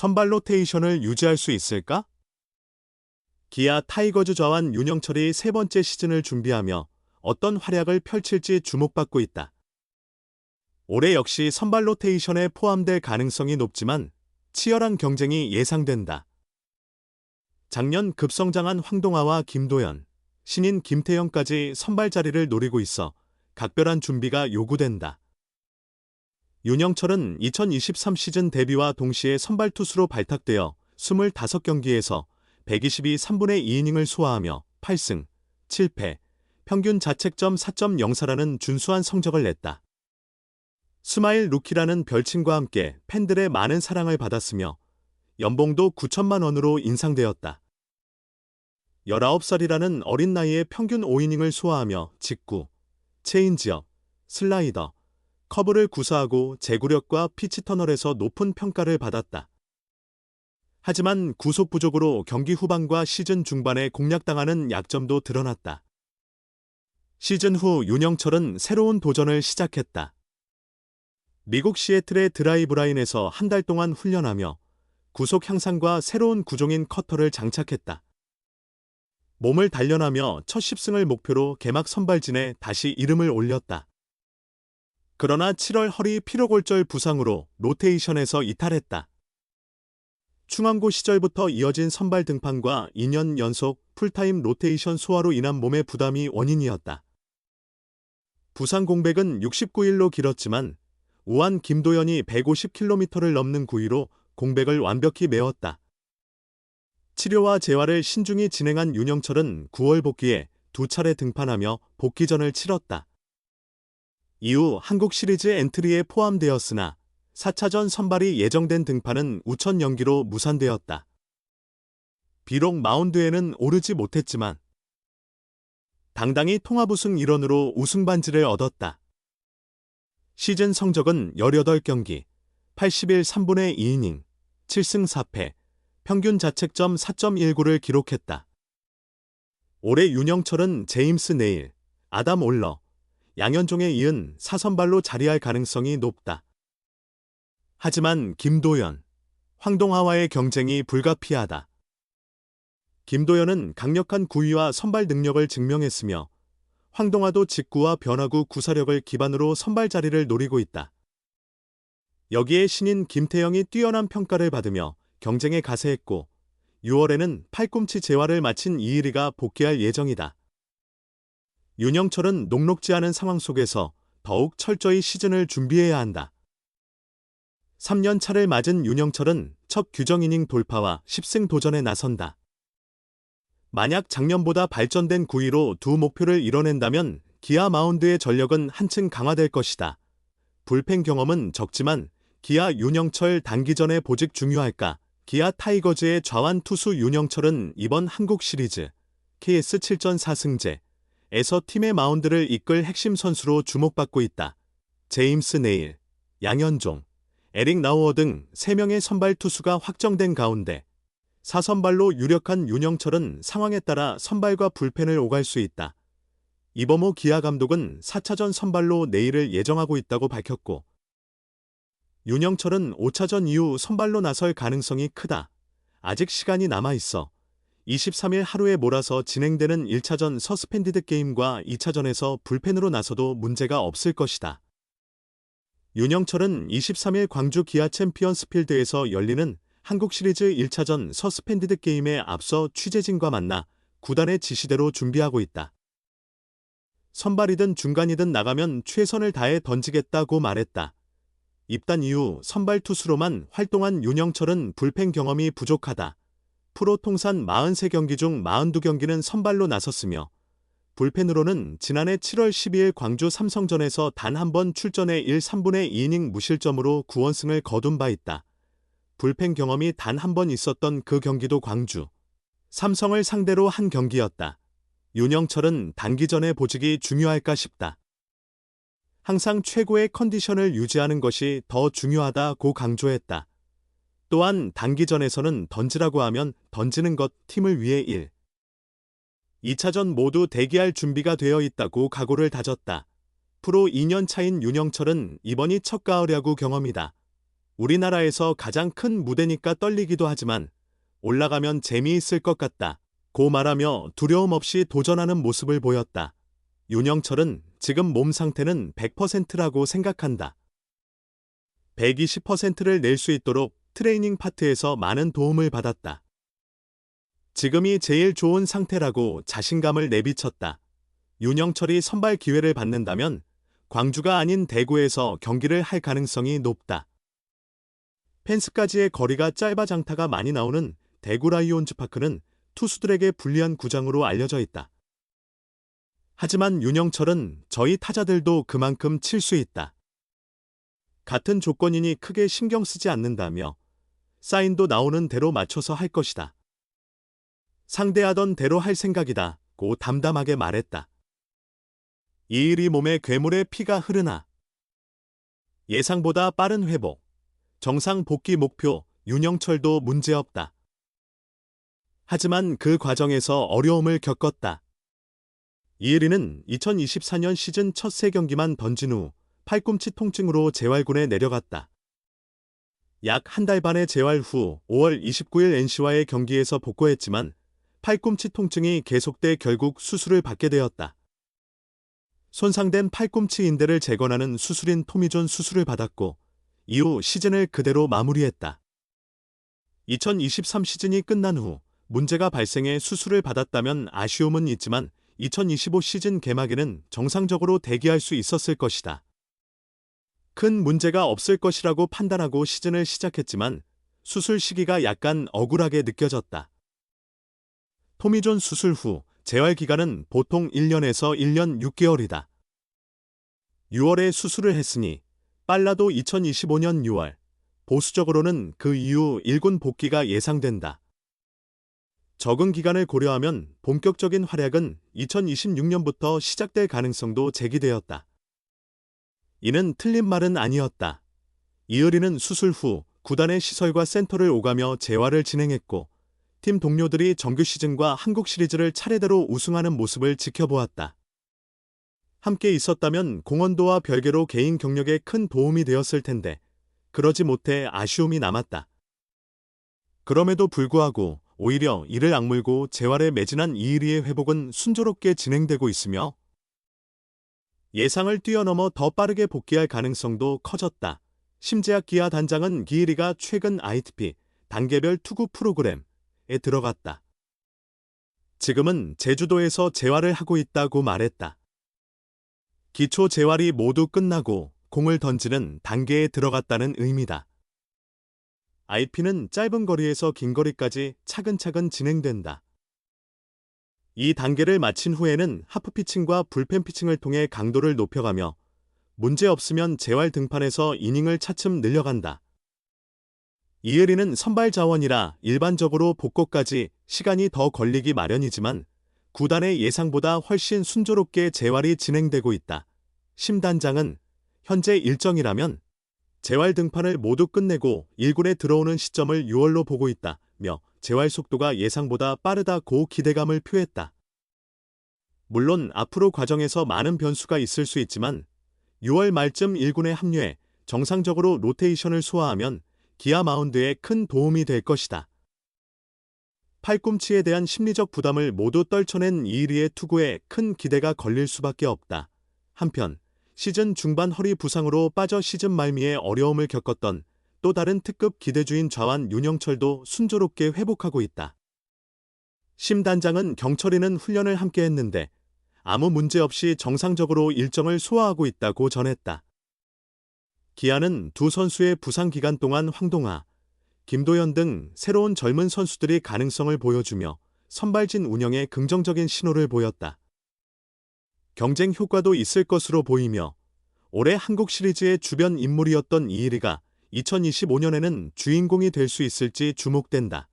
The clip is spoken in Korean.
선발 로테이션을 유지할 수 있을까? 기아 타이거즈 좌완 윤영철이 세 번째 시즌을 준비하며 어떤 활약을 펼칠지 주목받고 있다. 올해 역시 선발 로테이션에 포함될 가능성이 높지만 치열한 경쟁이 예상된다. 작년 급성장한 황동아와 김도현, 신인 김태형까지 선발 자리를 노리고 있어 각별한 준비가 요구된다. 윤영철은 2023 시즌 데뷔와 동시에 선발 투수로 발탁되어 25경기에서 122 3분의 2이닝을 소화하며 8승, 7패, 평균 자책점 4.04라는 준수한 성적을 냈다. 스마일 루키라는 별칭과 함께 팬들의 많은 사랑을 받았으며 연봉도 9천만 원으로 인상되었다. 19살이라는 어린 나이에 평균 5이닝을 소화하며 직구, 체인지업, 슬라이더, 커브를 구사하고 제구력과 피치터널에서 높은 평가를 받았다. 하지만 구속 부족으로 경기 후반과 시즌 중반에 공략당하는 약점도 드러났다. 시즌 후 윤영철은 새로운 도전을 시작했다. 미국 시애틀의 드라이브라인에서 한 달 동안 훈련하며 구속 향상과 새로운 구종인 커터를 장착했다. 몸을 단련하며 첫 10승을 목표로 개막 선발진에 다시 이름을 올렸다. 그러나 7월 허리 피로골절 부상으로 로테이션에서 이탈했다. 충암고 시절부터 이어진 선발 등판과 2년 연속 풀타임 로테이션 소화로 인한 몸의 부담이 원인이었다. 부상 공백은 69일로 길었지만 우한 김도현이 150km를 넘는 구위로 공백을 완벽히 메웠다. 치료와 재활을 신중히 진행한 윤영철은 9월 복귀에 2차례 등판하며 복귀전을 치렀다. 이후 한국 시리즈 엔트리에 포함되었으나 4차전 선발이 예정된 등판은 우천 연기로 무산되었다. 비록 마운드에는 오르지 못했지만 당당히 통합 우승 일원으로 우승 반지를 얻었다. 시즌 성적은 18경기, 81 3분의 2이닝, 7승 4패, 평균 자책점 4.19를 기록했다. 올해 윤영철은 제임스 네일, 아담 올러, 양현종에 이은 4선발로 자리할 가능성이 높다. 하지만 김도현, 황동하와의 경쟁이 불가피하다. 김도현은 강력한 구위와 선발 능력을 증명했으며 황동하도 직구와 변화구 구사력을 기반으로 선발 자리를 노리고 있다. 여기에 신인 김태형이 뛰어난 평가를 받으며 경쟁에 가세했고 6월에는 팔꿈치 재활을 마친 이일이가 복귀할 예정이다. 윤영철은 녹록지 않은 상황 속에서 더욱 철저히 시즌을 준비해야 한다. 3년 차를 맞은 윤영철은 첫 규정 이닝 돌파와 10승 도전에 나선다. 만약 작년보다 발전된 구위로 두 목표를 이뤄낸다면 기아 마운드의 전력은 한층 강화될 것이다. 불펜 경험은 적지만 기아 윤영철 단기전의 보직 중요할까? 기아 타이거즈의 좌완 투수 윤영철은 이번 한국 시리즈 KS 7전 4승제에서 팀의 마운드를 이끌 핵심 선수로 주목받고 있다. 제임스 네일, 양현종, 에릭 나우어 등 3명의 선발 투수가 확정된 가운데 4선발로 유력한 윤영철은 상황에 따라 선발과 불펜을 오갈 수 있다. 이범호 기아 감독은 4차전 선발로 내일을 예정하고 있다고 밝혔고 윤영철은 5차전 이후 선발로 나설 가능성이 크다. 아직 시간이 남아있어 23일 하루에 몰아서 진행되는 1차전 서스펜디드 게임과 2차전에서 불펜으로 나서도 문제가 없을 것이다. 윤영철은 23일 광주 기아 챔피언스필드에서 열리는 한국 시리즈 1차전 서스펜디드 게임에 앞서 취재진과 만나 구단의 지시대로 준비하고 있다. 선발이든 중간이든 나가면 최선을 다해 던지겠다고 말했다. 입단 이후 선발 투수로만 활동한 윤영철은 불펜 경험이 부족하다. 프로 통산 43경기 중 42경기는 선발로 나섰으며 불펜으로는 지난해 7월 12일 광주 삼성전에서 단 한 번 출전해 1 3분의 2이닝 무실점으로 9원승을 거둔 바 있다. 불펜 경험이 단 한 번 있었던 그 경기도 광주 삼성을 상대로 한 경기였다. 윤영철은 단기전의 보직이 중요할까 싶다. 항상 최고의 컨디션을 유지하는 것이 더 중요하다고 강조했다. 또한 단기전에서는 던지라고 하면 던지는 것, 팀을 위해 1, 2차전 모두 대기할 준비가 되어 있다고 각오를 다졌다. 프로 2년 차인 윤영철은 이번이 첫 가을 야구 경험이다. 우리나라에서 가장 큰 무대니까 떨리기도 하지만 올라가면 재미있을 것 같다. 고 말하며 두려움 없이 도전하는 모습을 보였다. 윤영철은 지금 몸 상태는 100%라고 생각한다. 120%를 낼 수 있도록 트레이닝 파트에서 많은 도움을 받았다. 지금이 제일 좋은 상태라고 자신감을 내비쳤다. 윤영철이 선발 기회를 받는다면 광주가 아닌 대구에서 경기를 할 가능성이 높다. 펜스까지의 거리가 짧아 장타가 많이 나오는 대구 라이온즈 파크는 투수들에게 불리한 구장으로 알려져 있다. 하지만 윤영철은 저희 타자들도 그만큼 칠 수 있다. 같은 조건이니 크게 신경 쓰지 않는다며 사인도 나오는 대로 맞춰서 할 것이다. 상대하던 대로 할 생각이다 고 담담하게 말했다. 이일이 몸에 괴물의 피가 흐르나. 예상보다 빠른 회복. 정상 복귀 목표 윤영철도 문제없다. 하지만 그 과정에서 어려움을 겪었다. 이일이는 2024년 시즌 첫 3경기만 던진 후 팔꿈치 통증으로 재활군에 내려갔다. 약 한 달 반의 재활 후 5월 29일 NC와의 경기에서 복구했지만 팔꿈치 통증이 계속돼 결국 수술을 받게 되었다. 손상된 팔꿈치 인대를 재건하는 수술인 토미존 수술을 받았고 이후 시즌을 그대로 마무리했다. 2023 시즌이 끝난 후 문제가 발생해 수술을 받았다면 아쉬움은 있지만 2025 시즌 개막에는 정상적으로 대기할 수 있었을 것이다. 큰 문제가 없을 것이라고 판단하고 시즌을 시작했지만 수술 시기가 약간 억울하게 느껴졌다. 토미존 수술 후 재활 기간은 보통 1년에서 1년 6개월이다. 6월에 수술을 했으니 빨라도 2025년 6월, 보수적으로는 그 이후 1군 복귀가 예상된다. 적응 기간을 고려하면 본격적인 활약은 2026년부터 시작될 가능성도 제기되었다. 이는 틀린 말은 아니었다. 이을이는 수술 후 구단의 시설과 센터를 오가며 재활을 진행했고 팀 동료들이 정규 시즌과 한국 시리즈를 차례대로 우승하는 모습을 지켜보았다. 함께 있었다면 공헌도와 별개로 개인 경력에 큰 도움이 되었을 텐데 그러지 못해 아쉬움이 남았다. 그럼에도 불구하고 오히려 이를 악물고 재활에 매진한 이일이의 회복은 순조롭게 진행되고 있으며 예상을 뛰어넘어 더 빠르게 복귀할 가능성도 커졌다. 심재학 기아 단장은 이일이가 최근 ITP 단계별 투구 프로그램에 들어갔다. 지금은 제주도에서 재활을 하고 있다고 말했다. 기초 재활이 모두 끝나고 공을 던지는 단계에 들어갔다는 의미다. IP는 짧은 거리에서 긴 거리까지 차근차근 진행된다. 이 단계를 마친 후에는 하프 피칭과 불펜 피칭을 통해 강도를 높여가며 문제 없으면 재활 등판에서 이닝을 차츰 늘려간다. 이을이는 선발 자원이라 일반적으로 복구까지 시간이 더 걸리기 마련이지만 구단의 예상보다 훨씬 순조롭게 재활이 진행되고 있다. 심 단장은 현재 일정이라면 재활 등판을 모두 끝내고 1군에 들어오는 시점을 6월로 보고 있다며 재활 속도가 예상보다 빠르다고 기대감을 표했다. 물론 앞으로 과정에서 많은 변수가 있을 수 있지만 6월 말쯤 1군에 합류해 정상적으로 로테이션을 소화하면 기아 마운드에 큰 도움이 될 것이다. 팔꿈치에 대한 심리적 부담을 모두 떨쳐낸 이일이의 투구에 큰 기대가 걸릴 수밖에 없다. 한편 시즌 중반 허리 부상으로 빠져 시즌 말미에 어려움을 겪었던 또 다른 특급 기대주인 좌완 윤영철도 순조롭게 회복하고 있다. 심 단장은 경철이는 훈련을 함께 했는데 아무 문제 없이 정상적으로 일정을 소화하고 있다고 전했다. 기아는 두 선수의 부상 기간 동안 황동하, 김도현 등 새로운 젊은 선수들이 가능성을 보여주며 선발진 운영에 긍정적인 신호를 보였다. 경쟁 효과도 있을 것으로 보이며 올해 한국 시리즈의 주변 인물이었던 이일이가 2025년에는 주인공이 될 수 있을지 주목된다.